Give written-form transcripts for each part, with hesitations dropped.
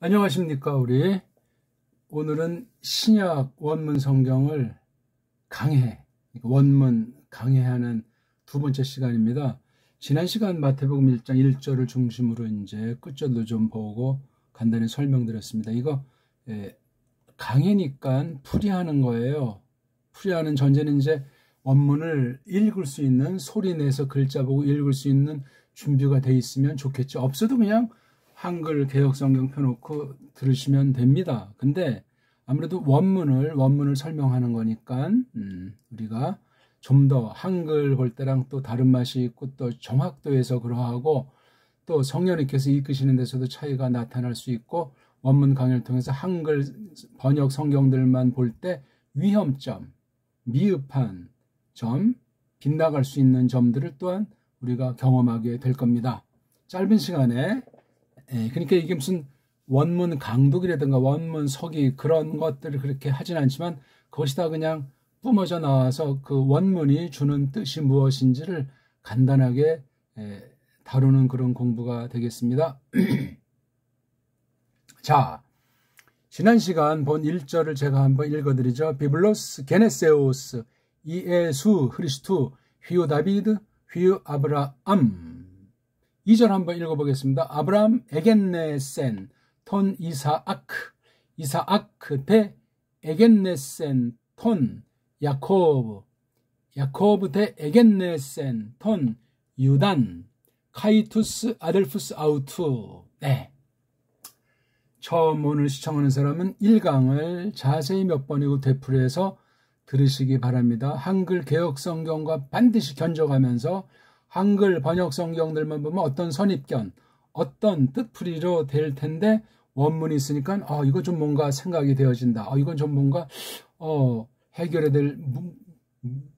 안녕하십니까. 우리 오늘은 신약 원문 성경을 원문 강해하는 두 번째 시간입니다. 지난 시간 마태복음 1장 1절을 중심으로 이제 끝절도 좀 보고 간단히 설명드렸습니다. 이거 강해니까 풀이하는 거예요. 풀이하는 전제는 이제 원문을 읽을 수 있는, 소리 내서 글자 보고 읽을 수 있는 준비가 돼 있으면 좋겠죠. 없어도 그냥 한글 개역 성경 펴놓고 들으시면 됩니다. 근데 아무래도 원문을 설명하는 거니까 우리가 좀 더 한글 볼 때랑 또 다른 맛이 있고 또 정확도에서 그러하고 또 성령님께서 이끄시는 데서도 차이가 나타날 수 있고 원문 강의를 통해서 한글 번역 성경들만 볼 때 위험점, 미흡한 점, 빗나갈 수 있는 점들을 또한 우리가 경험하게 될 겁니다. 짧은 시간에 그러니까 이게 무슨 원문 강독이라든가 원문 서기 그런 것들을 그렇게 하진 않지만 그것이 다 그냥 뿜어져 나와서 그 원문이 주는 뜻이 무엇인지를 간단하게 다루는 그런 공부가 되겠습니다. 자, 지난 시간 본 1절을 제가 한번 읽어드리죠. 비블로스 게네세오스 이에수 흐리스투 휘우 다비드 휘우 아브라함. 2절 한번 읽어보겠습니다. 아브라함 에겐네센 톤 이사아크 대 에겐네센 톤 야코브 대 에겐네센 톤 유단 카이투스 아델푸스 아우투. 네. 처음 오늘 시청하는 사람은 1강을 자세히 몇 번이고 되풀이해서 들으시기 바랍니다. 한글 개역 성경과 반드시 견적하면서 한글 번역 성경들만 보면 어떤 선입견, 어떤 뜻풀이로 될 텐데 원문이 있으니까 이거 좀 뭔가 생각이 되어진다. 이건 좀 뭔가 해결해야 될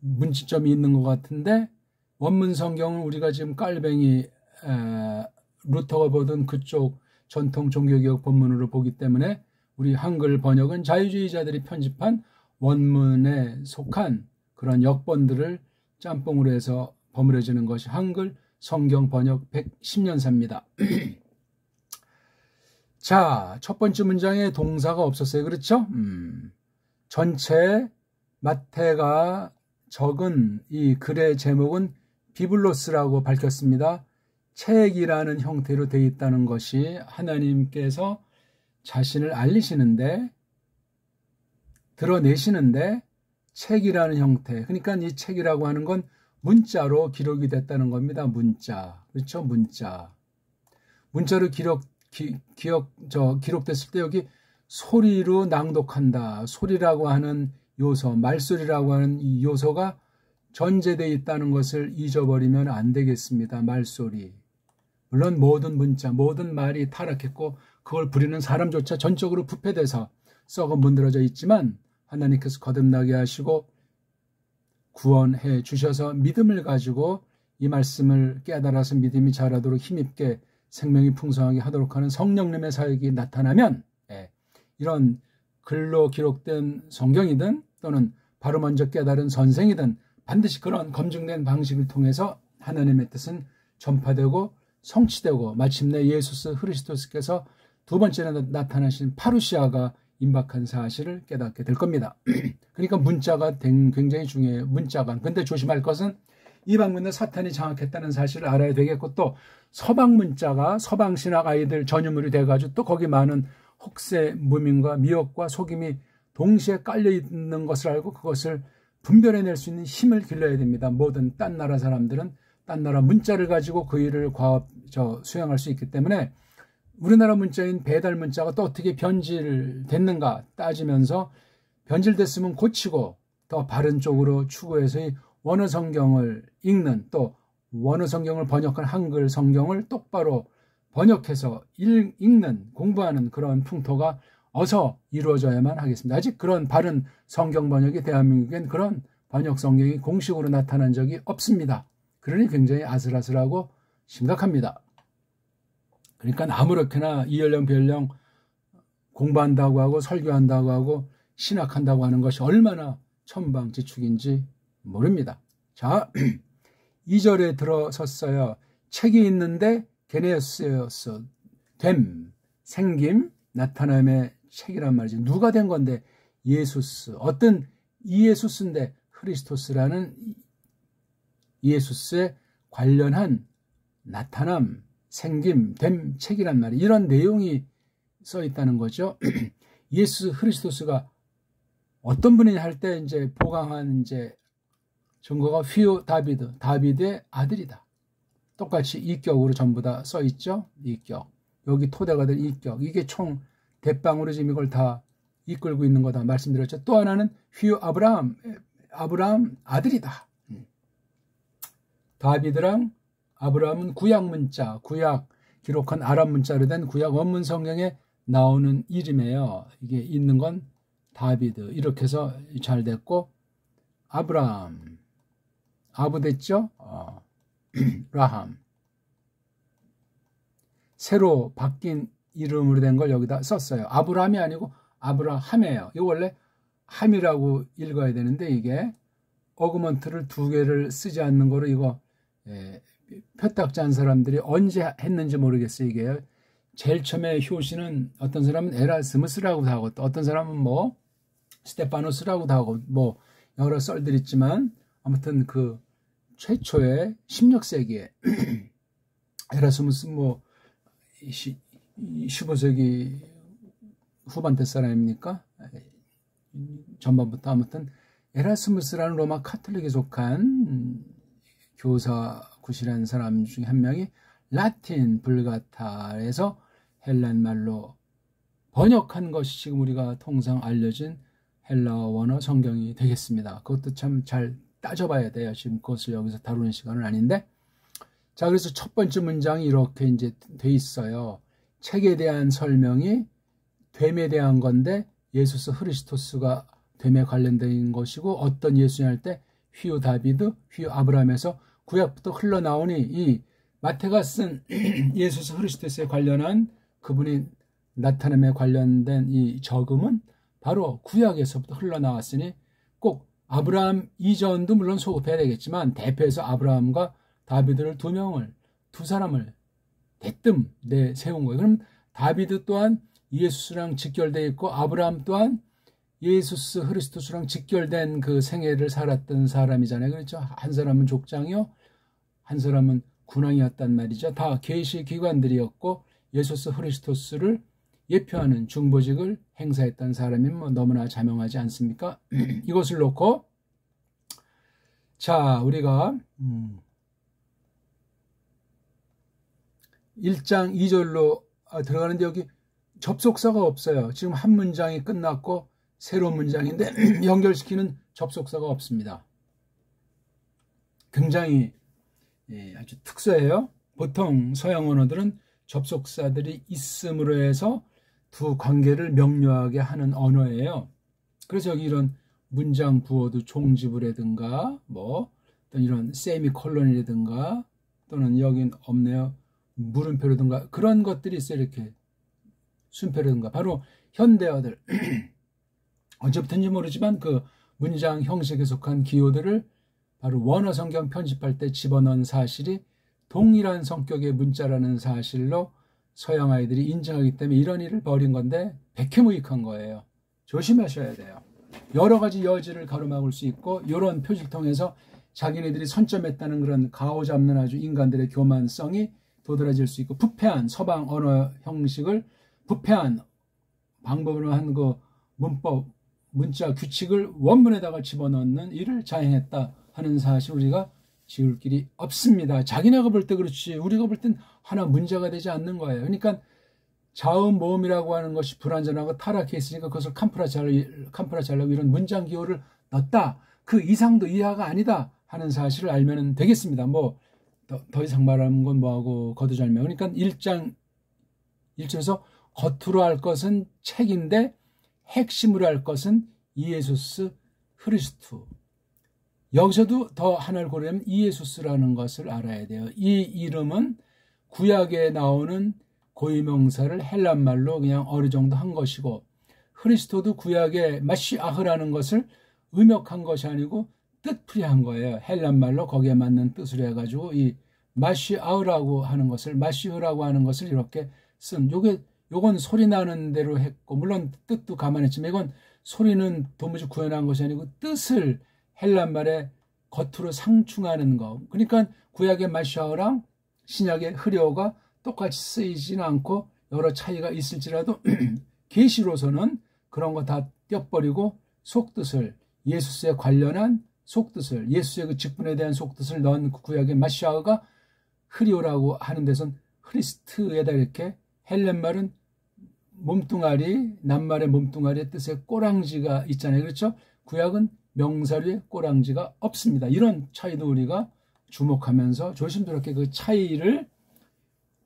문제점이 있는 것 같은데 원문 성경은 우리가 지금 깔뱅이 루터가 보던 그쪽 전통 종교개혁 본문으로 보기 때문에 우리 한글 번역은 자유주의자들이 편집한 원문에 속한 그런 역번들을 짬뽕으로 해서 버무려지는 것이 한글 성경 번역 110년사입니다. 자, 첫 번째 문장에 동사가 없었어요. 그렇죠? 전체 마태가 적은 이 글의 제목은 비블로스라고 밝혔습니다. 책이라는 형태로 되어 있다는 것이 하나님께서 자신을 알리시는데, 드러내시는데 책이라는 형태, 그러니까 이 책이라고 하는 건 문자로 기록이 됐다는 겁니다. 문자. 그렇죠? 문자로 기록됐을 때 여기 소리로 낭독한다. 소리라고 하는 요소, 말소리라고 하는 이 요소가 전제되어 있다는 것을 잊어버리면 안 되겠습니다. 말소리. 물론 모든 문자, 모든 말이 타락했고 그걸 부리는 사람조차 전적으로 부패돼서 썩어 문드러져 있지만 하나님께서 거듭나게 하시고 구원해 주셔서 믿음을 가지고 이 말씀을 깨달아서 믿음이 자라도록 힘있게 생명이 풍성하게 하도록 하는 성령님의 사역이 나타나면 이런 글로 기록된 성경이든 또는 바로 먼저 깨달은 선생이든 반드시 그런 검증된 방식을 통해서 하나님의 뜻은 전파되고 성취되고 마침내 예수스 그리스도께서 두 번째로 나타나신 파루시아가 임박한 사실을 깨닫게 될 겁니다. 그러니까 문자가 굉장히 중요해요. 문자가. 근데 조심할 것은 이방 문에 사탄이 장악했다는 사실을 알아야 되겠고 또 서방 문자가 서방 신학 아이들 전유물이 돼가지고 또 거기 많은 혹세 무민과 미혹과 속임이 동시에 깔려 있는 것을 알고 그것을 분별해낼 수 있는 힘을 길러야 됩니다. 모든 딴 나라 사람들은 딴 나라 문자를 가지고 그 일을 수행할 수 있기 때문에 우리나라 문자인 배달 문자가 또 어떻게 변질됐는가 따지면서 변질됐으면 고치고 더 바른 쪽으로 추구해서 이 원어 성경을 읽는 또 원어 성경을 번역한 한글 성경을 똑바로 번역해서 읽는 공부하는 그런 풍토가 어서 이루어져야만 하겠습니다. 아직 그런 바른 성경 번역이 대한민국엔 그런 번역 성경이 공식으로 나타난 적이 없습니다. 그러니 굉장히 아슬아슬하고 심각합니다. 그러니까 아무렇게나 이연령 별령 공부한다고 하고 설교한다고 하고 신학한다고 하는 것이 얼마나 천방지축인지 모릅니다. 자, 2절에 들어섰어요. 책이 있는데 게네세오스 됨, 생김, 나타남의 책이란 말이지. 누가 된 건데? 예수스. 어떤 이예수스인데 크리스토스라는 이예수스에 관련한 나타남, 생김, 됨 책이란 말이에요. 이런 내용이 써 있다는 거죠. 예수 크리스토스가 어떤 분이냐 할 때 이제 보강한 이제 증거가 휘오 다비드, 다비드의 아들이다. 똑같이 이격으로 전부 다 써 있죠. 이격. 여기 토대가 된 이격. 이게 총 대빵으로 지금 이걸 다 이끌고 있는 거다 말씀드렸죠. 또 하나는 휘오 아브라함 아들이다. 다비드랑 아브라함은 구약 문자, 구약 기록한 아람 문자로 된 구약 원문 성경에 나오는 이름이에요. 이게 있는 건 다비드. 이렇게 해서 잘 됐고, 아브라함. 아부 됐죠? 라함. 새로 바뀐 이름으로 된 걸 여기다 썼어요. 아브라함이 아니고 아브라함이에요. 이거 원래 함이라고 읽어야 되는데 이게 어그먼트를 두 개를 쓰지 않는 거로 이거 표딱 짠 사람들이 언제 했는지 모르겠어요. 이게 제일 처음에 효시는 어떤 사람은 에라스무스라고도 하고 또 어떤 사람은 뭐 스테파노스라고도 하고 뭐 여러 썰들이 있지만 아무튼 그 최초의 16세기에 에라스무스 뭐 15세기 후반대 사람입니까? 전반부터 아무튼 에라스무스라는 로마 카톨릭에 속한 교사 구실한 사람 중에 한 명이 라틴 불가타에서 헬란말로 번역한 것이 지금 우리가 통상 알려진 헬라어 원어 성경이 되겠습니다. 그것도 참 잘 따져봐야 돼요. 지금 그것을 여기서 다루는 시간은 아닌데. 자, 그래서 첫 번째 문장이 이렇게 이제 돼 있어요. 책에 대한 설명이 됨에 대한 건데 예수스 크리스토스가 됨에 관련된 것이고 어떤 예수냐 할 때 휘오 다비드, 휘오 아브라함에서 구약부터 흘러나오니 이 마태가 쓴 예수스 크리스토스에 관련한 그분이 나타남에 관련된 이 적음은 바로 구약에서부터 흘러나왔으니 꼭 아브라함 이전도 물론 소급해야 되겠지만 대표해서 아브라함과 다비드를 두 사람을 대뜸 내세운 거예요. 그럼 다비드 또한 예수스랑 직결되어 있고 아브라함 또한 예수스 크리스토스랑 직결된 그 생애를 살았던 사람이잖아요. 그렇죠? 한 사람은 족장이요, 한 사람은 군왕이었단 말이죠. 다 계시 기관들이었고 예수스 크리스토스를 예표하는 중보직을 행사했던 사람이 뭐 너무나 자명하지 않습니까? 이것을 놓고 자 우리가 1장 2절로 들어가는데 여기 접속사가 없어요. 지금 한 문장이 끝났고 새로운 문장인데 연결시키는 접속사가 없습니다. 굉장히 아주 특수해요. 보통 서양 언어들은 접속사들이 있음으로 해서 두 관계를 명료하게 하는 언어예요. 그래서 여기 이런 문장 부호도 종지부라든가 뭐 또는 이런 세미콜론이라든가 또는 여긴 없네요. 물음표라든가 그런 것들이 있어요. 이렇게 순표라든가 바로 현대어들 언제부터인지 모르지만 그 문장 형식에 속한 기호들을 바로 원어 성경 편집할 때 집어넣은 사실이 동일한 성격의 문자라는 사실로 서양 아이들이 인정하기 때문에 이런 일을 벌인 건데 백해무익한 거예요. 조심하셔야 돼요. 여러 가지 여지를 가로막을 수 있고 이런 표지를 통해서 자기네들이 선점했다는 그런 가오잡는 아주 인간들의 교만성이 도드라질 수 있고 부패한 서방 언어 형식을 부패한 방법으로 한 그 문법, 문자 규칙을 원문에다가 집어넣는 일을 자행했다 하는 사실 우리가 지울 길이 없습니다. 자기네가 볼 때 그렇지 우리가 볼 땐 하나 문제가 되지 않는 거예요. 그러니까 자음 모음이라고 하는 것이 불완전하고 타락해 있으니까 그것을 캄프라 잘라고 이런 문장 기호를 넣었다. 그 이상도 이하가 아니다 하는 사실을 알면 되겠습니다. 뭐 더 이상 말하는 건 뭐하고 거두절명. 그러니까 1절에서 겉으로 할 것은 책인데 핵심으로 할 것은 이예수스 크리스투. 여기서도 더 하나를 고르려면 이예수스라는 것을 알아야 돼요. 이 이름은 구약에 나오는 고유명사를 헬란말로 그냥 어느 정도 한 것이고 크리스토도 구약의 마시아흐라는 것을 음역한 것이 아니고 뜻풀이한 거예요. 헬란말로 거기에 맞는 뜻으로 해가지고 이 마시아흐라고 하는 것을 마시흐라고 하는 것을 이렇게 쓴 요게 요건 소리 나는 대로 했고, 물론 뜻도 감안했지만 이건 소리는 도무지 구현한 것이 아니고 뜻을 헬란말에 겉으로 상충하는 거. 그러니까 구약의 마샤오랑 신약의 흐려가 똑같이 쓰이지는 않고 여러 차이가 있을지라도 계시로서는 그런 거 다 떼어버리고 속뜻을, 예수스에 관련한 속뜻을, 예수의 그 직분에 대한 속뜻을 넣은 구약의 마샤오가 흐리오라고 하는 데선 흐리스트에다 이렇게 헬렌말은 몸뚱아리, 낱말의 몸뚱아리의 뜻에 꼬랑지가 있잖아요. 그렇죠? 구약은 명사류에 꼬랑지가 없습니다. 이런 차이도 우리가 주목하면서 조심스럽게 그 차이를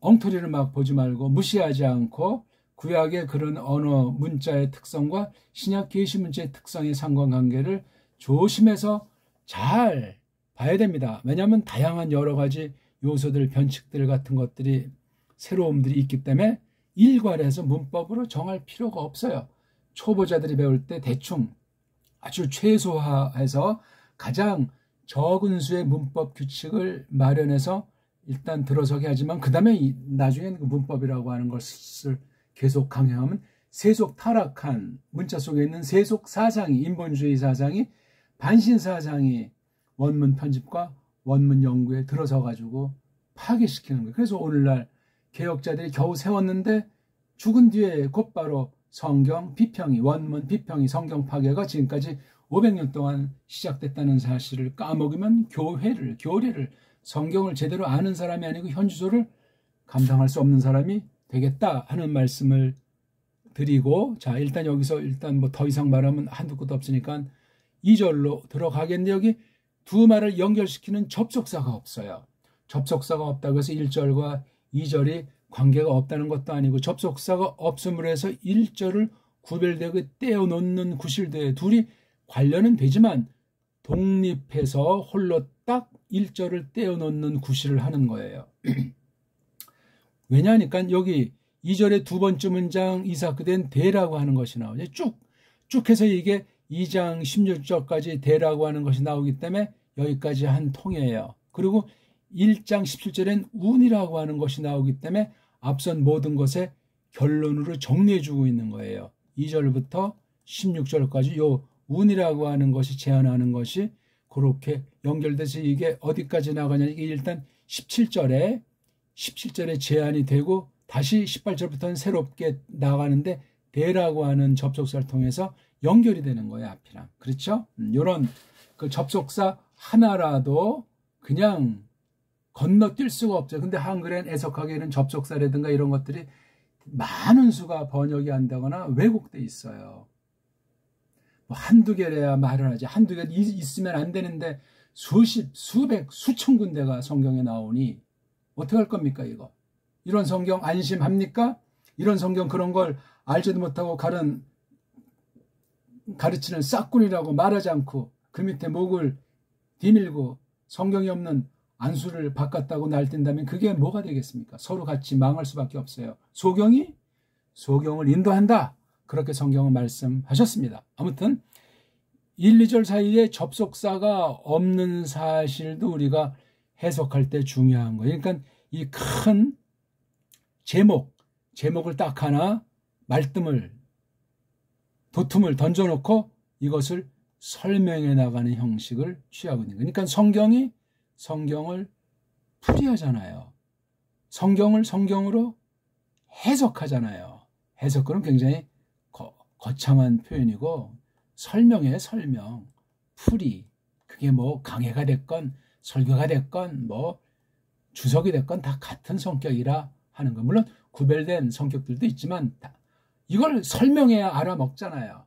엉터리를 막 보지 말고 무시하지 않고 구약의 그런 언어 문자의 특성과 신약 계시 문자의 특성의 상관관계를 조심해서 잘 봐야 됩니다. 왜냐하면 다양한 여러 가지 요소들, 변칙들 같은 것들이 새로움들이 있기 때문에 일괄해서 문법으로 정할 필요가 없어요. 초보자들이 배울 때 대충 아주 최소화해서 가장 적은 수의 문법 규칙을 마련해서 일단 들어서게 하지만 그 다음에 나중에는 그 문법이라고 하는 것을 계속 강행하면 세속 타락한 문자 속에 있는 세속 사상이, 인본주의 사상이, 반신 사상이 원문 편집과 원문 연구에 들어서 가지고 파괴시키는 거예요. 그래서 오늘날 개혁자들이 겨우 세웠는데 죽은 뒤에 곧바로 성경 비평이, 원문 비평이, 성경 파괴가 지금까지 500년 동안 시작됐다는 사실을 까먹으면 교리를, 성경을 제대로 아는 사람이 아니고 현주소를 감당할 수 없는 사람이 되겠다 하는 말씀을 드리고, 자, 일단 여기서 뭐 더 이상 말하면 한두 끝도 없으니까 2절로 들어가겠는데 여기 두 말을 연결시키는 접속사가 없어요. 접속사가 없다고 해서 1절과 2절이 관계가 없다는 것도 아니고 접속사가 없음으로 해서 1절을 구별되고 떼어놓는 구실대 둘이 관련은 되지만 독립해서 홀로 딱 1절을 떼어놓는 구실을 하는 거예요. 왜냐하니까 여기 2절의 두 번째 문장 이사크된 대라고 하는 것이 나오죠. 쭉 해서 이게 2장 16절까지 대라고 하는 것이 나오기 때문에 여기까지 한 통이에요. 그리고 1장 17절엔 운이라고 하는 것이 나오기 때문에 앞선 모든 것에 결론으로 정리해주고 있는 거예요. 2절부터 16절까지 요 운이라고 하는 것이 제안하는 것이 그렇게 연결돼서 이게 어디까지 나가냐. 이게 일단 17절에 제안이 되고 다시 18절부터는 새롭게 나가는데 대라고 하는 접속사를 통해서 연결이 되는 거예요. 앞이랑. 그렇죠? 이런 그 접속사 하나라도 그냥 건너뛸 수가 없죠. 근데 한글엔 애석하게는 접속사라든가 이런 것들이 많은 수가 번역이 안 되거나 왜곡돼 있어요. 뭐 한두 개래야 말을 하지. 한두 개 있으면 안 되는데 수십, 수백, 수천 군데가 성경에 나오니 어떻게 할 겁니까 이거? 이런 성경 안심합니까? 이런 성경 그런 걸 알지도 못하고 가르치는 싹군이라고 말하지 않고 그 밑에 목을 디밀고 성경이 없는 안수를 바꿨다고 날뛴다면 그게 뭐가 되겠습니까? 서로 같이 망할 수밖에 없어요. 소경이 소경을 인도한다. 그렇게 성경은 말씀하셨습니다. 아무튼 1, 2절 사이에 접속사가 없는 사실도 우리가 해석할 때 중요한 거예요. 그러니까 이 큰 제목을 딱 하나 도툼을 던져놓고 이것을 설명해 나가는 형식을 취하고 있는 거예요. 그러니까 성경을 풀이하잖아요. 성경을 성경으로 해석하잖아요. 해석은 굉장히 거창한 표현이고 설명, 풀이. 그게 뭐 강해가 됐건 설교가 됐건 뭐 주석이 됐건 다 같은 성격이라 하는 거. 물론 구별된 성격들도 있지만 이걸 설명해야 알아먹잖아요.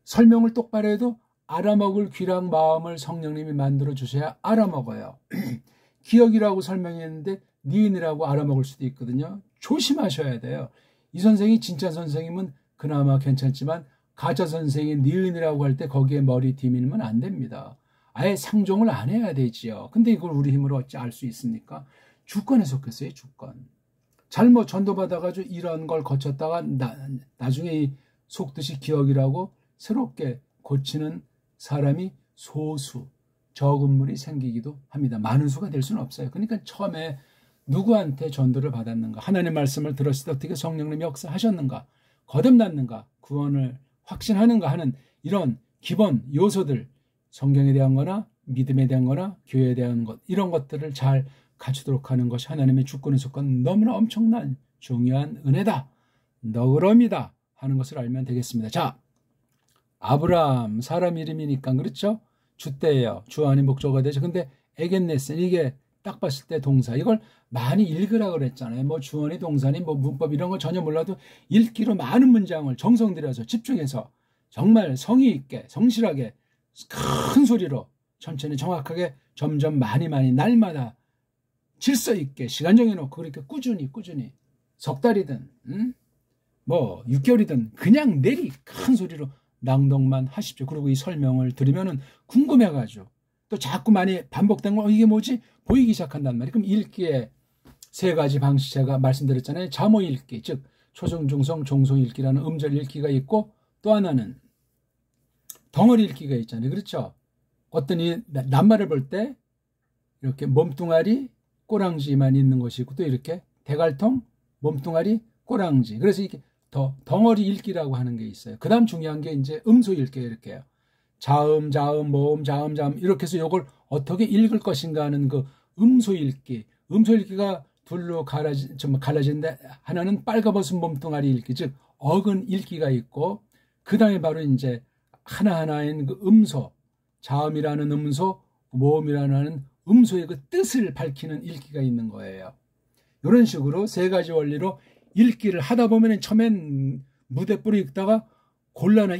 설명을 똑바로 해도 알아먹을 귀랑 마음을 성령님이 만들어 주셔야 알아먹어요. 기억이라고 설명했는데 니은이라고 알아먹을 수도 있거든요. 조심하셔야 돼요. 이 선생이 진짜 선생님은 그나마 괜찮지만 가짜 선생이 니은이라고 할 때 거기에 머리 디밀면 안 됩니다. 아예 상종을 안 해야 되지요. 근데 이걸 우리 힘으로 어찌 알 수 있습니까? 주권에 속했어요. 주권. 잘못 전도받아가지고 이런 걸 거쳤다가 나중에 이 속뜻이 기억이라고 새롭게 고치는 사람이 소수, 적은 물이 생기기도 합니다. 많은 수가 될 수는 없어요. 그러니까 처음에 누구한테 전도를 받았는가? 하나님의 말씀을 들었을 때 어떻게 성령님이 역사하셨는가? 거듭났는가? 구원을 확신하는가 하는 이런 기본 요소들, 성경에 대한 거나 믿음에 대한 거나 교회에 대한 것, 이런 것들을 잘 갖추도록 하는 것이 하나님의 주권의 속한 너무나 엄청난 중요한 은혜다, 너그러움이다 하는 것을 알면 되겠습니다. 자, 아브라함 사람 이름이니까 그렇죠? 주때예요. 주 안이 목적어가 되죠. 근데 에겐네슨, 이게 딱 봤을 때 동사, 이걸 많이 읽으라 그랬잖아요. 뭐 주어니 동사니 뭐 문법 이런 거 전혀 몰라도 읽기로 많은 문장을 정성 들여서 집중해서 정말 성의 있게 성실하게 큰 소리로 천천히 정확하게 점점 많이 날마다 질서 있게 시간 정해놓고 그렇게 꾸준히 석 달이든 뭐 6개월이든 그냥 내리 큰 소리로 낭독만 하십시오. 그리고 이 설명을 들으면은 궁금해가지고 또 자꾸 많이 반복된 거 이게 뭐지? 보이기 시작한단 말이에요. 그럼 읽기에 세 가지 방식 제가 말씀드렸잖아요. 자모 읽기, 즉 초성, 중성, 종성 읽기라는 음절 읽기가 있고, 또 하나는 덩어리 읽기가 있잖아요. 그렇죠? 어떤 이 낱말을 볼 때 이렇게 몸뚱아리, 꼬랑지만 있는 것이 있고, 또 이렇게 대갈통, 몸뚱아리, 꼬랑지. 그래서 이렇게 덩어리 읽기라고 하는 게 있어요. 그 다음 중요한 게 이제 음소 읽기예요. 이렇게요. 자음, 모음, 자음 이렇게 해서 이걸 어떻게 읽을 것인가 하는 그 음소 읽기. 음소 읽기가 둘로 갈라지는데 하나는 빨가벗은 몸뚱아리 읽기, 즉 어근 읽기가 있고, 그 다음에 바로 이제 하나하나인 그 음소, 자음이라는 음소, 모음이라는 음소의 그 뜻을 밝히는 읽기가 있는 거예요. 이런 식으로 세 가지 원리로 읽기를 하다 보면 처음엔 무대뽀로 읽다가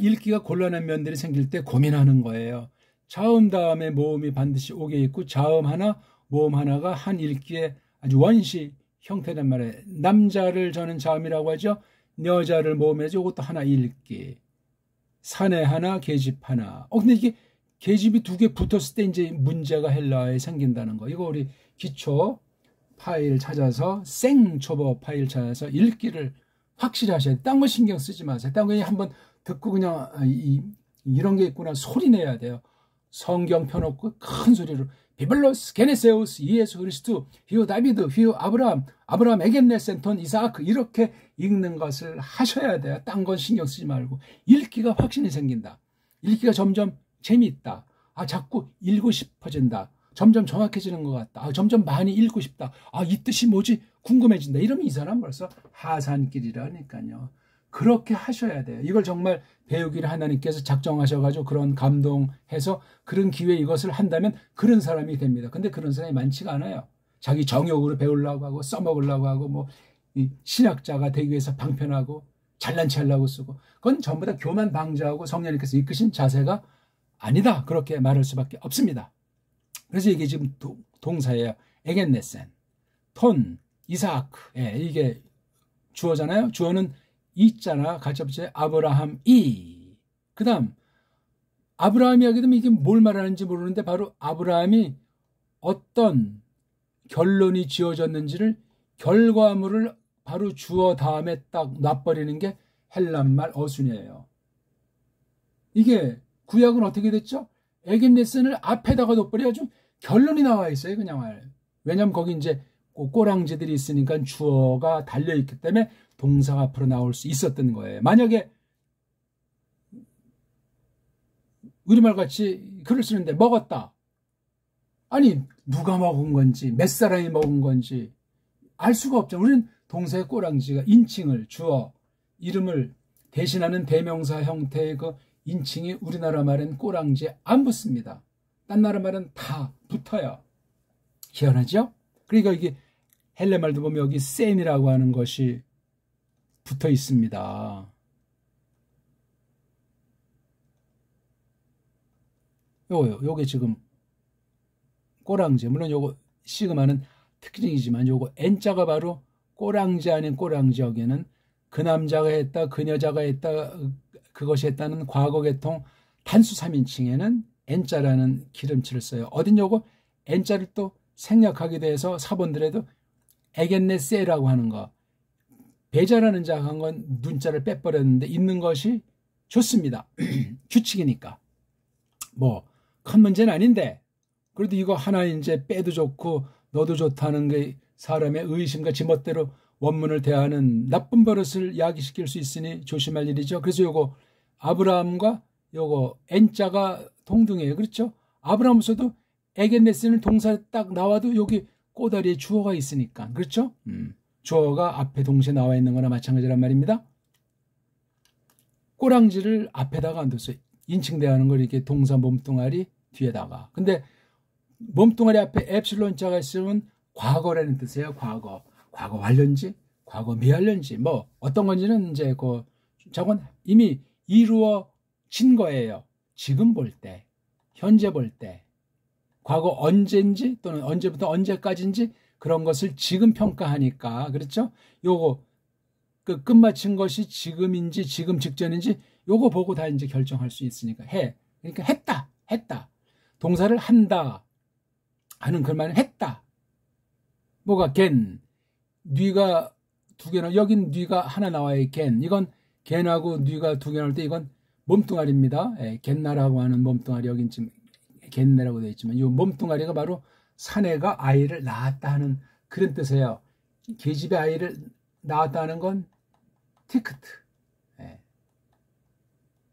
읽기가 곤란한 면들이 생길 때 고민하는 거예요. 자음 다음에 모음이 반드시 오게 있고, 자음 하나, 모음 하나가 한 읽기에 아주 원시 형태란 말이에요. 남자를 저는 자음이라고 하죠. 여자를 모음해서 이것도 하나 읽기. 사내 하나, 계집 하나. 근데 이게 계집이 두 개 붙었을 때 이제 문제가 헬라어에 생긴다는 거. 이거 우리 기초 파일 찾아서 생초보 파일 찾아서 읽기를 확실히 하셔야 돼요. 딴 거 신경 쓰지 마세요. 딴 거 그냥 한번 듣고 그냥 이런 게 있구나 소리 내야 돼요. 성경 펴놓고 큰 소리로 비블로스, 게네세우스, 예수 그리스도, 휘오 다비드, 휘오 아브라함, 에겐네센톤, 이사크 이렇게 읽는 것을 하셔야 돼요. 딴 건 신경 쓰지 말고. 읽기가 확신이 생긴다. 읽기가 점점 재미있다. 자꾸 읽고 싶어진다. 점점 정확해지는 것 같다. 점점 많이 읽고 싶다. 이 뜻이 뭐지? 궁금해진다. 이러면 이 사람 벌써 하산길이라니까요. 그렇게 하셔야 돼요. 이걸 정말 배우기를 하나님께서 작정하셔가지고 그런 감동해서 그런 기회에 이것을 한다면 그런 사람이 됩니다. 근데 그런 사람이 많지가 않아요. 자기 정욕으로 배우려고 하고 써먹으려고 하고 뭐 신학자가 되기 위해서 방편하고 잘난 체 하려고 쓰고, 그건 전부 다 교만 방지하고 성령님께서 이끄신 자세가 아니다. 그렇게 말할 수밖에 없습니다. 그래서 이게 지금 동사예요. 에겐네센, 톤, 이사크. 이게 주어잖아요. 주어는 있잖아. 가짜부채 아브라함이. 그 다음 아브라함이 하게 되면 이게 뭘 말하는지 모르는데 바로 아브라함이 어떤 결론이 지어졌는지를 결과물을 바로 주어 다음에 딱 놔버리는 게 헬란말 어순이에요. 이게 구약은 어떻게 됐죠? 에겐네슨을 앞에다가 둬버려가지고 결론이 나와 있어요. 그냥 왜냐면 거기 이제 꼬랑지들이 있으니까 주어가 달려있기 때문에 동사가 앞으로 나올 수 있었던 거예요. 만약에 우리말같이 글을 쓰는데 먹었다. 아니 누가 먹은 건지 몇 사람이 먹은 건지 알 수가 없죠. 우리는 동사의 꼬랑지가 인칭을, 주어, 이름을 대신하는 대명사 형태의 그 인칭이 우리나라 말엔 꼬랑지에 안 붙습니다. 딴 나라 말은 다 붙어요. 희한하죠? 그러니까 이게 헬레말도 보면 여기 센이라고 하는 것이 붙어 있습니다. 요게 지금 꼬랑지. 물론 요거 시그마는 특징이지만 요거 N자가 바로 꼬랑지 아닌 꼬랑지. 여기는 그 남자가 했다, 그 여자가 했다, 그것이 했다는 과거 계통 단수 3인칭에는 N자라는 기름칠을 써요. 어딘 요거 N자를 또 생략하게 돼서 사본들에도 에겐네세라고 하는 거. 배자라는 자가 한 건 눈자를 빼버렸는데 있는 것이 좋습니다. 규칙이니까. 뭐 큰 문제는 아닌데 그래도 이거 하나 이제 빼도 좋고 넣어도 좋다는 게 사람의 의심과 지멋대로 원문을 대하는 나쁜 버릇을 야기시킬 수 있으니 조심할 일이죠. 그래서 요거 아브라함과 요거 N자가 동등해요. 그렇죠? 아브라함에서도 에겐네스는 동사 딱 나와도 여기 꼬다리에 주어가 있으니까. 그렇죠? 주어가 앞에 동시에 나와 있는 거나 마찬가지란 말입니다. 꼬랑지를 앞에다가 안 뒀어요. 인칭대하는 걸 이렇게 동사 몸뚱아리 뒤에다가. 근데 몸뚱아리 앞에 엡실론 자가 있으면 과거라는 뜻이에요. 과거. 과거 완료인지, 과거 미완료인지, 뭐 어떤 건지는 이제 저건 이미 이루어진 거예요. 지금 볼 때, 현재 볼 때, 과거 언제인지 또는 언제부터 언제까지인지 그런 것을 지금 평가하니까. 그렇죠? 요거 그 끝마친 것이 지금인지 지금 직전인지 요거 보고 다 이제 결정할 수 있으니까 그러니까 했다. 동사를 한다 하는 그 말은 했다. 뭐가 겐, 뉘가 두 개 나와. 여긴 뉘가 하나 나와요. 겐. 이건 겐하고 뉘가 두 개 나올 때 이건 몸뚱아리입니다. 겐나라고 하는 몸뚱아리. 여긴 지금 겐네라고 되어 있지만 이 몸뚱아리가 바로 사내가 아이를 낳았다 하는 그런 뜻이에요. 계집의 아이를 낳았다 하는 건 티크트.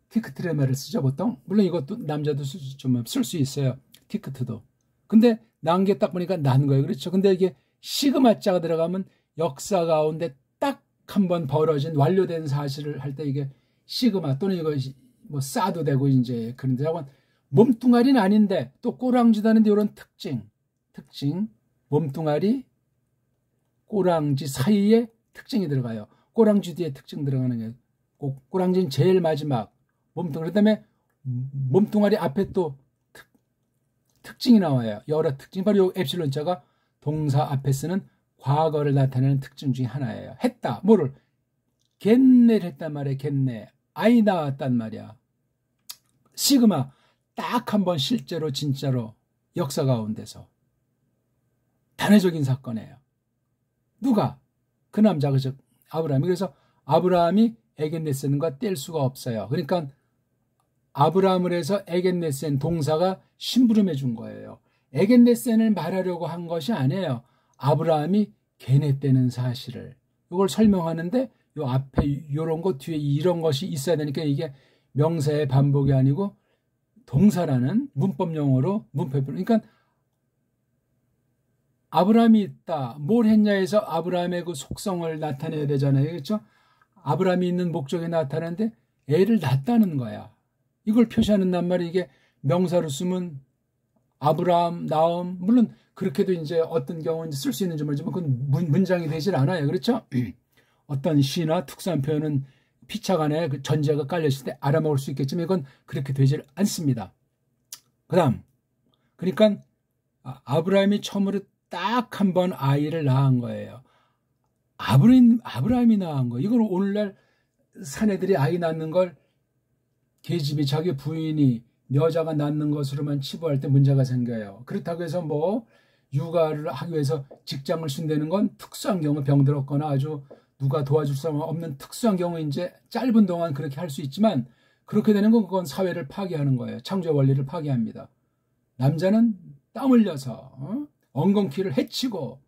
티크트라는 말을 쓰죠, 보통. 물론 이것도 남자도 좀 쓸 수 있어요. 티크트도. 근데 낳은 게 딱 보니까 난 거예요. 그렇죠? 근데 이게 시그마자가 들어가면 역사 가운데 딱 한 번 벌어진 완료된 사실을 할 때 이게 시그마 또는 이거 뭐 싸도 되고 이제 그런데 저건 몸뚱아리는 아닌데 또 꼬랑지도 하는데 이런 특징. 몸뚱아리, 꼬랑지 사이에 특징이 들어가요. 꼬랑지 뒤에 특징 들어가는 게 꼬랑지는 제일 마지막 몸뚱아리. 그다음에 몸뚱아리 앞에 또 특징이 나와요. 여러 특징. 바로 이 엡실론자가 동사 앞에 쓰는 과거를 나타내는 특징 중에 하나예요. 했다. 뭐를? 겟네를 했단 말이야. 겟네. 아이 낳았단 말이야. 시그마. 딱 한 번 실제로 진짜로 역사 가운데서 단회적인 사건이에요. 누가? 그 남자가 즉 아브라함이. 그래서 아브라함이 에겐네센과 뗄 수가 없어요. 그러니까 아브라함을 해서 에겐네센 동사가 심부름해 준 거예요. 에겐네센을 말하려고 한 것이 아니에요. 아브라함이 개냈다는 사실을. 이걸 설명하는데 요 앞에 이런 것 뒤에 이런 것이 있어야 되니까 이게 명사의 반복이 아니고 동사라는 문법 용어로 그러니까 아브라함이 있다. 뭘 했냐 해서 아브라함의 그 속성을 나타내야 되잖아요. 그렇죠? 아브라함이 있는 목적이 나타나는데 애를 낳았다는 거야. 이걸 표시하는 낱말이 이게 명사로 쓰면 아브라함, 나움, 물론 그렇게도 이제 어떤 경우는 쓸 수 있는지 모르지만 그건 문장이 되질 않아요. 그렇죠? 어떤 시나 특수한 표현은 피차간에 그 전제가 깔렸을 때 알아먹을 수 있겠지만 이건 그렇게 되질 않습니다. 그 다음, 그러니까 아브라함이 처음으로 딱 한 번 아이를 낳은 거예요. 아브라함이 낳은 거예요. 이걸 오늘날 사내들이 아이 낳는 걸 계집이 자기 부인이 여자가 낳는 것으로만 치부할 때 문제가 생겨요. 그렇다고 해서 뭐 육아를 하기 위해서 직장을 쉰다는 건 특수한 경우 병들었거나 아주 누가 도와줄 사람 없는 특수한 경우 이제 짧은 동안 그렇게 할 수 있지만 그렇게 되는 건 그건 사회를 파괴하는 거예요. 창조 원리를 파괴합니다. 남자는 땀 흘려서 엉겅퀴를 해치고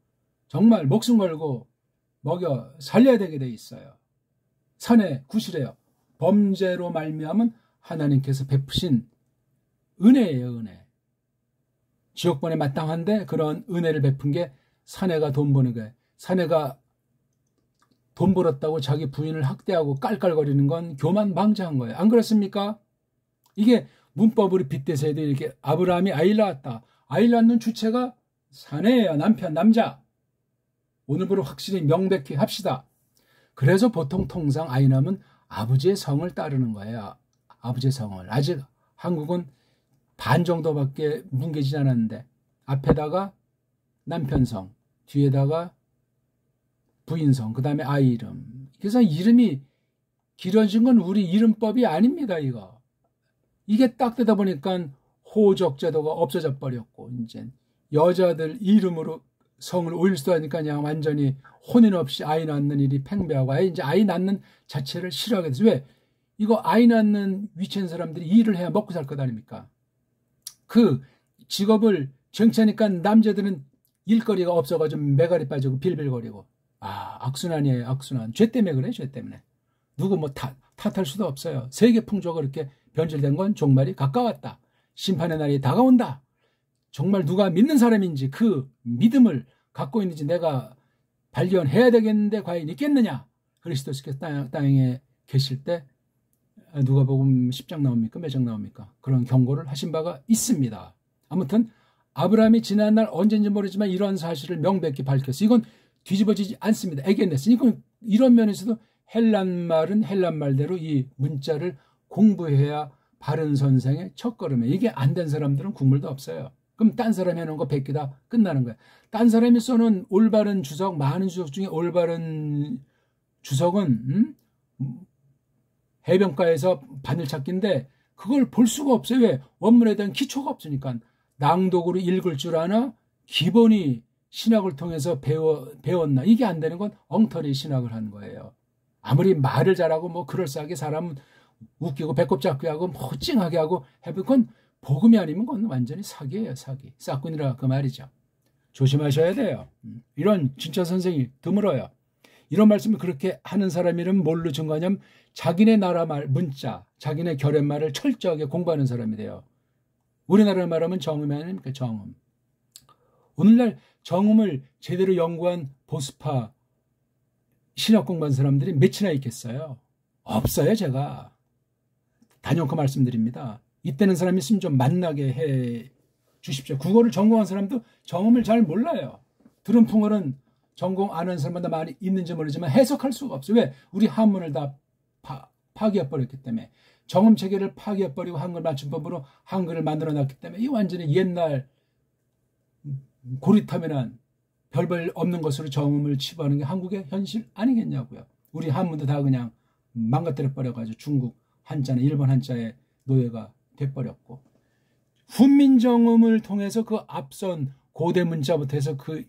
정말 목숨 걸고 먹여 살려야 되게 돼 있어요. 산에 구실해요. 범죄로 말미암은 하나님께서 베푸신 은혜예요. 은혜. 지옥번에 마땅한데 그런 은혜를 베푼 게 사내가 돈 버는 거예요. 사내가 돈 벌었다고 자기 부인을 학대하고 깔깔거리는 건 교만방자한 거예요. 안 그렇습니까? 이게 문법으로 빗대서 해도 이렇게 아브라함이 아이를 낳았다. 아이를 낳는 주체가 사내예요. 남편, 남자. 오늘부로 확실히 명백히 합시다. 그래서 보통 통상 아이 낳으면 아버지의 성을 따르는 거예요. 아버지의 성을. 아직 한국은 반 정도밖에 뭉개지지 않았는데 앞에다가 남편 성, 뒤에다가 부인성, 그 다음에 아이 이름. 그래서 이름이 길어진 건 우리 이름법이 아닙니다. 이게 딱 되다 보니까 호적 제도가 없어져 버렸고 이제 여자들 이름으로 성을 올릴 수도 하니까 그냥 완전히 혼인 없이 아이 낳는 일이 팽배하고 이제 아이 낳는 자체를 싫어하게 돼서 왜? 이거 아이 낳는 위치한 사람들이 일을 해야 먹고 살 것 아닙니까? 그 직업을 정치하니까 남자들은 일거리가 없어가지고 매가리 빠지고 빌빌거리고. 악순환이에요, 악순환. 죄 때문에 그래, 죄 때문에. 누구 뭐 탓할 수도 없어요. 세계 풍조가 그렇게 변질된 건 종말이 가까웠다. 심판의 날이 다가온다. 정말 누가 믿는 사람인지 그 믿음을 갖고 있는지 내가 발견해야 되겠는데 과연 있겠느냐. 그리스도께서 땅에 계실 때 누가복음 10장 나옵니까? 몇 장 나옵니까? 그런 경고를 하신 바가 있습니다. 아무튼 아브라함이 지난날 언제인지 모르지만 이런 사실을 명백히 밝혔어요. 이건 뒤집어지지 않습니다. 에게네스. 이런 면에서도 헬란 말은 헬란 말대로 이 문자를 공부해야 바른 선생의 첫걸음에. 이게 안 된 사람들은 국물도 없어요. 그럼 딴 사람이 해놓은 거 베끼다 끝나는 거야. 딴 사람이 써놓은 올바른 주석, 많은 주석 중에 올바른 주석은 해변가에서 바늘찾기인데 그걸 볼 수가 없어요. 왜? 원문에 대한 기초가 없으니까. 낭독으로 읽을 줄 아나? 기본이 신학을 통해서 배웠나? 이게 안 되는 건 엉터리 신학을 한 거예요. 아무리 말을 잘하고 뭐 그럴싸하게 사람은 웃기고 배꼽 잡게 하고 뭐 찡하게 하고 해보건 복음이 아니면 그건 완전히 사기예요, 사기. 싹군이라 그 말이죠. 조심하셔야 돼요. 이런 진짜 선생이 드물어요. 이런 말씀을 그렇게 하는 사람 이름 뭘로 증거하냐면 자기네 나라 말, 문자, 자기네 결연말을 철저하게 공부하는 사람이 돼요. 우리나라 말하면 정음이 아닙니까? 정음. 오늘날 정음을 제대로 연구한 보수파 신학 공부한 사람들이 몇이나 있겠어요? 없어요, 제가. 단연코 말씀드립니다. 이때는 사람이 있으면 좀 만나게 해 주십시오. 국어를 전공한 사람도 정음을 잘 몰라요. 드럼풍어는 전공 안 하는 사람마다 많이 있는지 모르지만 해석할 수가 없어요. 왜? 우리 한문을 다 파괴해버렸기 때문에. 정음 체계를 파괴해버리고 한글 맞춤법으로 한글을 만들어놨기 때문에 이 완전히 옛날 고리타면한 별별 없는 것으로 정음을 치부하는 게 한국의 현실 아니겠냐고요. 우리 한문도 다 그냥 망가뜨려버려가지고 중국 한자나 일본 한자의 노예가 돼버렸고, 훈민정음을 통해서 그 앞선 고대 문자부터 해서 그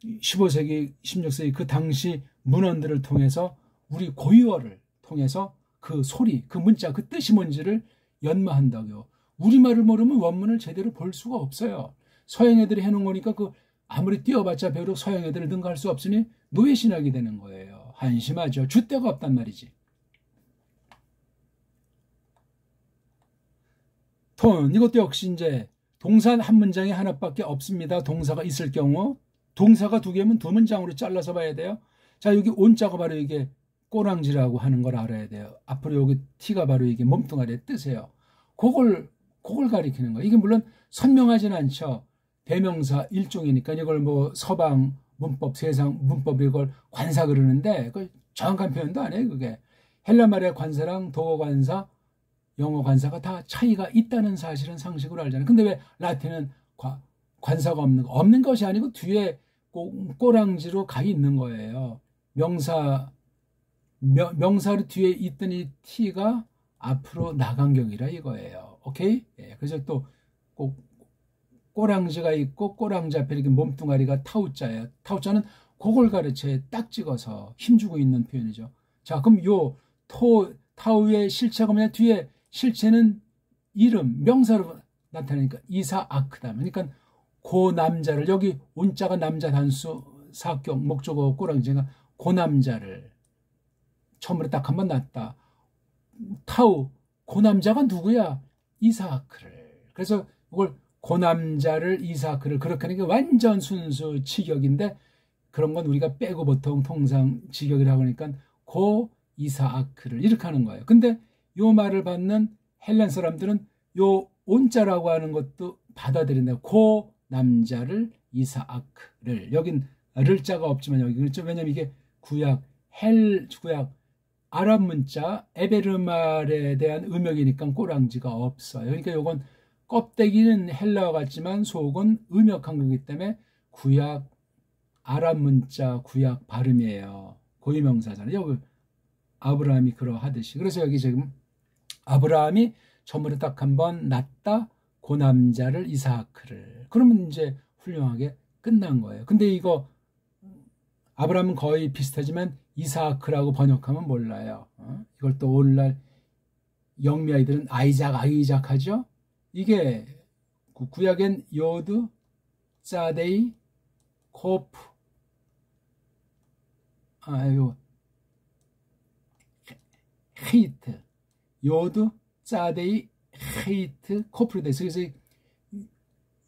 15세기, 16세기 그 당시 문헌들을 통해서 우리 고유어를 통해서 그 소리, 그 문자, 그 뜻이 뭔지를 연마한다고요. 우리말을 모르면 원문을 제대로 볼 수가 없어요. 서양 애들이 해놓은 거니까 그 아무리 띄워봤자 배우록 서양 애들을 능가할 수 없으니 노예신학이 되는 거예요. 한심하죠. 줏대가 없단 말이지. 톤, 이것도 역시 이제 동사 한 문장에 하나밖에 없습니다. 동사가 있을 경우 동사가 두 개면 두 문장으로 잘라서 봐야 돼요. 자, 여기 온자가 바로 이게 꼬랑지라고 하는 걸 알아야 돼요. 앞으로 여기 T가 바로 이게 몸뚱아리의 뜻이에요. 그걸 가리키는 거예요. 이게 물론 선명하진 않죠. 대명사 일종이니까 이걸 뭐 서방 문법, 세상 문법 이걸 관사 그러는데 그 정확한 표현도 아니에요. 그게 헬라말의 관사랑 독어 관사, 영어 관사가 다 차이가 있다는 사실은 상식으로 알잖아요. 근데 왜 라틴은 관사가 없는 것이 아니고 뒤에 꼬랑지로 가 있는 거예요. 명사로 뒤에 있던 이 T가 앞으로 나간 격이라 이거예요. 오케이? 예, 그래서 또 꼬랑지가 있고 꼬랑지 앞에 이렇게 몸뚱아리가 타우자예요. 타우자는 그걸 가르쳐요. 딱 찍어서 힘주고 있는 표현이죠. 자, 그럼 요 타우의 실체가 뭐냐? 뒤에 실체는 이름, 명사로 나타나니까 이사아크다. 그러니까 고 남자를, 여기 온자가 남자 단수 사격 목적어 꼬랑지가 고 남자를 처음으로 딱 한번 났다. 타우, 고 남자가 누구야? 이사아크를. 그래서 이걸 고 남자를 이사아크를 그렇게 하는 게 완전 순수 직역인데 그런 건 우리가 빼고 보통 통상 직역이라고 하니까 고 이사아크를 이렇게 하는 거예요. 근데 요 말을 받는 헬란 사람들은 요 온자라고 하는 것도 받아들인다. 고 남자를 이사아크를. 여긴 를 자가 없지만 여기 그렇죠. 왜냐면 이게 구약 아랍 문자 에베르말에 대한 음역이니까 꼬랑지가 없어요. 그러니까 요건 껍데기는 헬라어 같지만 속은 음역한 거기 때문에 구약 아랍 문자 구약 발음이에요. 고유명사잖아요. 여기 아브라함이 그러하듯이. 그래서 여기 지금 아브라함이 처음으로 딱 한번 낳다 고 남자를 이사아크를. 그러면 이제 훌륭하게 끝난 거예요. 근데 이거 아브라함은 거의 비슷하지만 이사아크라고 번역하면 몰라요. 이걸 또 오늘날 영미 아이들은 아이작 하죠. 이게 구약엔 요드, 짜데이 코프 아유 헤이트 요드 짜데이 헤이트 코프로 돼서 그래서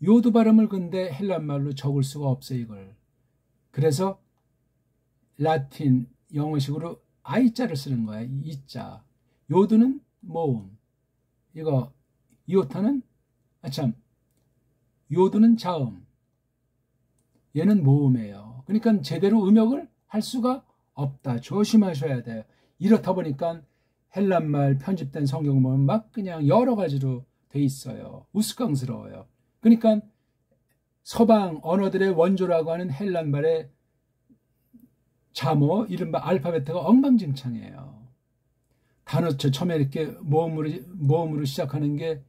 요드 발음을 근데 헬란말로 적을 수가 없어요 이걸. 그래서 라틴 영어식으로 I자를 쓰는 거야. 이자. 요드는 모음. 이거 이오타는 요드는 자음. 얘는 모음이에요. 그러니까 제대로 음역을 할 수가 없다. 조심하셔야 돼요. 이렇다 보니까 헬란말 편집된 성경 보면 막 그냥 여러 가지로 돼 있어요. 우스꽝스러워요. 그러니까 서방 언어들의 원조라고 하는 헬란말의 자모, 이른바 알파벳가 엉망진창이에요. 단어처 처음에 이렇게 모음으로 시작하는 게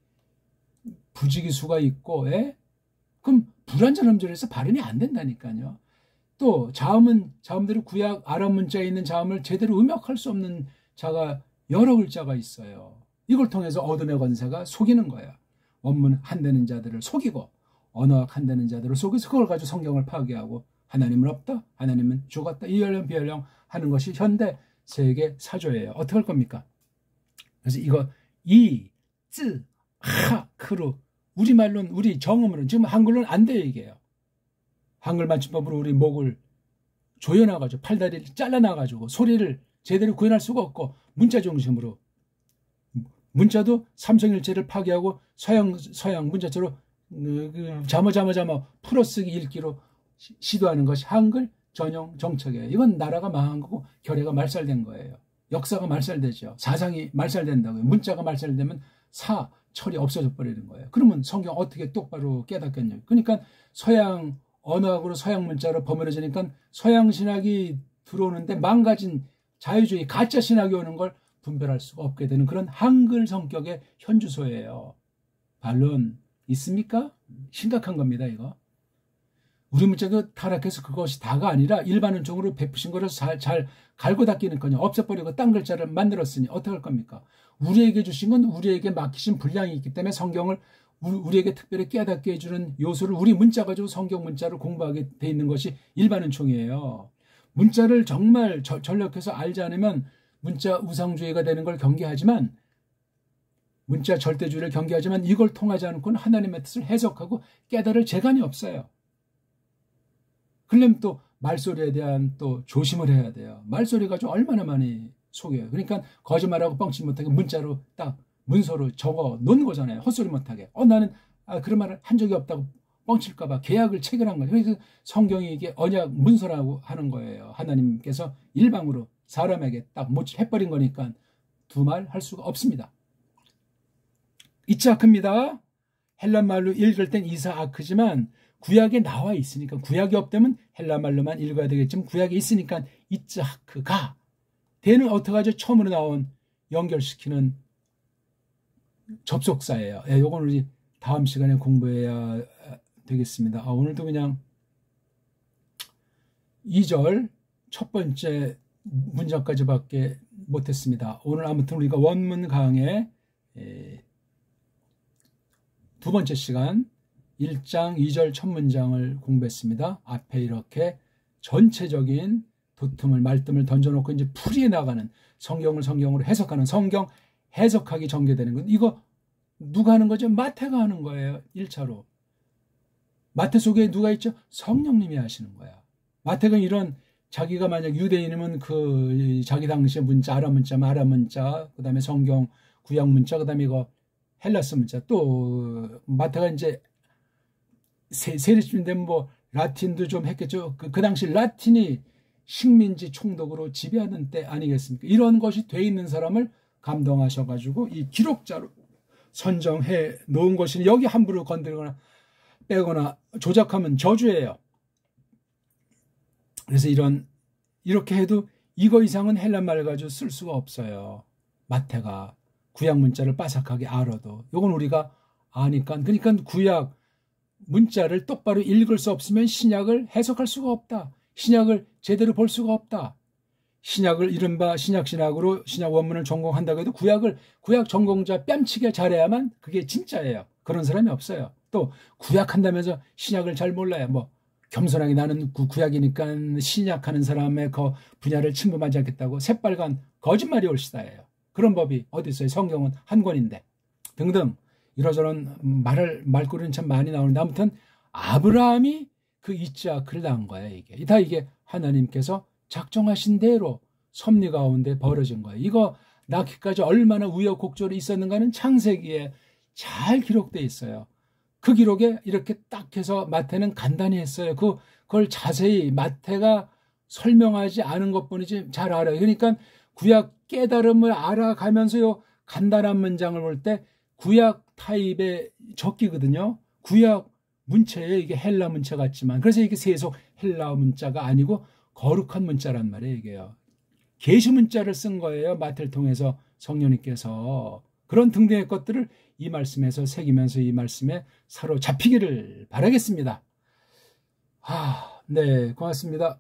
부지기수가 있고, 그럼 불완전 음절에서 발음이 안 된다니까요. 또 자음대로 구약 아람 문자에 있는 자음을 제대로 음역할 수 없는 자가 여러 글자가 있어요. 이걸 통해서 어둠의 권세가 속이는 거야. 원문 한되는 자들을 속이고 언어학 한되는 자들을 속여서 그걸 가지고 성경을 파괴하고 하나님은 없다, 하나님은 죽었다, 이열령 비열령 하는 것이 현대 세계 사조예요. 어떻게 할 겁니까? 그래서 이거 이, 쯔, 하, 크루 우리말로는 우리 정음으로는 지금 한글로는 안 돼요 이게요. 한글 맞춤법으로 우리 목을 조여놔가지고 팔다리를 잘라놔가지고 소리를 제대로 구현할 수가 없고 문자 중심으로 문자도 삼성일체를 파괴하고 서양 문자처럼 자모 풀어쓰기 읽기로 시도하는 것이 한글 전용 정책이에요. 이건 나라가 망한 거고 결의가 말살된 거예요. 역사가 말살되죠. 사상이 말살된다고요. 문자가 말살되면 철이 없어져 버리는 거예요. 그러면 성경 어떻게 똑바로 깨닫겠냐고. 그러니까 서양 언어학으로 서양 문자로 버무려지니까 서양 신학이 들어오는데 망가진 자유주의 가짜 신학이 오는 걸 분별할 수가 없게 되는 그런 한글 성격의 현주소예요. 반론 있습니까? 심각한 겁니다 이거. 우리 문자도 타락해서 그것이 다가 아니라 일반론적으로 베푸신 거를 잘 갈고 닦이는거요. 없애버리고 딴 글자를 만들었으니 어떻게 할 겁니까? 우리에게 주신 건 우리에게 맡기신 분량이 있기 때문에 성경을 우리에게 특별히 깨닫게 해주는 요소를 우리 문자 가지고 성경 문자를 공부하게 돼 있는 것이 일반은총이에요. 문자를 정말 전력해서 알지 않으면 문자 우상주의가 되는 걸 경계하지만 문자 절대주의를 경계하지만 이걸 통하지 않고는 하나님의 뜻을 해석하고 깨달을 재간이 없어요. 그러려면 또 말소리에 대한 또 조심을 해야 돼요. 말소리 가지고 얼마나 많이 속여요. 그러니까 거짓말하고 뻥치 못하게 문자로 딱 문서로 적어 놓은 거잖아요. 헛소리 못하게. 나는 그런 말을 한 적이 없다고 뻥칠까 봐 계약을 체결한 거예요. 그래서 성경이 이게 언약 문서라고 하는 거예요. 하나님께서 일방으로 사람에게 딱 해버린 거니까 두 말 할 수가 없습니다. 이츠하크입니다. 헬란말로 읽을 땐 이사아크지만 구약에 나와 있으니까 구약이 없다면 헬란말로만 읽어야 되겠지만 구약에 있으니까 이츠하크가 대는 어떻게 하죠? 처음으로 나온 연결시키는 접속사예요. 요건 우리 다음 시간에 공부해야 되겠습니다. 오늘도 그냥 2절 첫 번째 문장까지밖에 못했습니다. 오늘 아무튼 우리가 원문 강의 두 번째 시간 1장 2절 첫 문장을 공부했습니다. 앞에 이렇게 전체적인 도tum을 말뜸을 던져놓고 이제 풀이해 나가는 성경으로 해석하는 성경 해석하기 전개되는 건 이거 누가 하는 거죠? 마태가 하는 거예요. 1차로. 마태 속에 누가 있죠? 성령님이 하시는 거야. 마태가 이런 자기가 만약 유대인이면 그 자기 당시의 문자, 아람 문자, 마라 문자, 그 다음에 성경 구약 문자, 그 다음에 이거 헬라스 문자, 또 마태가 이제 세례쯤 되면 뭐 라틴도 좀 했겠죠. 그 당시 라틴이 식민지 총독으로 지배하는 때 아니겠습니까? 이런 것이 돼 있는 사람을 감동하셔가지고 이 기록자로 선정해 놓은 것이 여기 함부로 건드리거나 빼거나 조작하면 저주예요. 그래서 이렇게 해도 이거 이상은 헬란말 가지고 쓸 수가 없어요. 마태가 구약 문자를 빠삭하게 알아도 이건 우리가 아니까 그러니까 구약 문자를 똑바로 읽을 수 없으면 신약을 해석할 수가 없다. 신약을 제대로 볼 수가 없다. 신약을 이른바 신약신학으로 신약 원문을 전공한다고 해도 구약 전공자 뺨치게 잘해야만 그게 진짜예요. 그런 사람이 없어요. 또 구약한다면서 신약을 잘 몰라요. 뭐 겸손하게 나는 구약이니까 신약하는 사람의 그 분야를 침범하지 않겠다고 새빨간 거짓말이 올시다예요. 그런 법이 어디 있어요? 성경은 한 권인데. 등등 이러저런 말꼬리는 참 많이 나오는데 아무튼 아브라함이 그 이삭을 낳은 거예요. 이게 하나님께서 작정하신 대로 섭리 가운데 벌어진 거예요. 이거 낳기까지 얼마나 우여곡절이 있었는가는 창세기에 잘 기록되어 있어요. 그 기록에 이렇게 딱 해서 마태는 간단히 했어요. 그걸 자세히 마태가 설명하지 않은 것뿐이지 잘 알아요. 그러니까 구약 깨달음을 알아가면서요 간단한 문장을 볼 때 구약 타입의 적기거든요. 구약 문체예요. 이게 헬라 문체 같지만 그래서 이게 세속 헬라 문자가 아니고 거룩한 문자란 말이에요. 이게요. 계시 문자를 쓴 거예요. 마태를 통해서 성령님께서 그런 등등의 것들을 이 말씀에서 새기면서 이 말씀에 사로잡히기를 바라겠습니다. 네, 고맙습니다.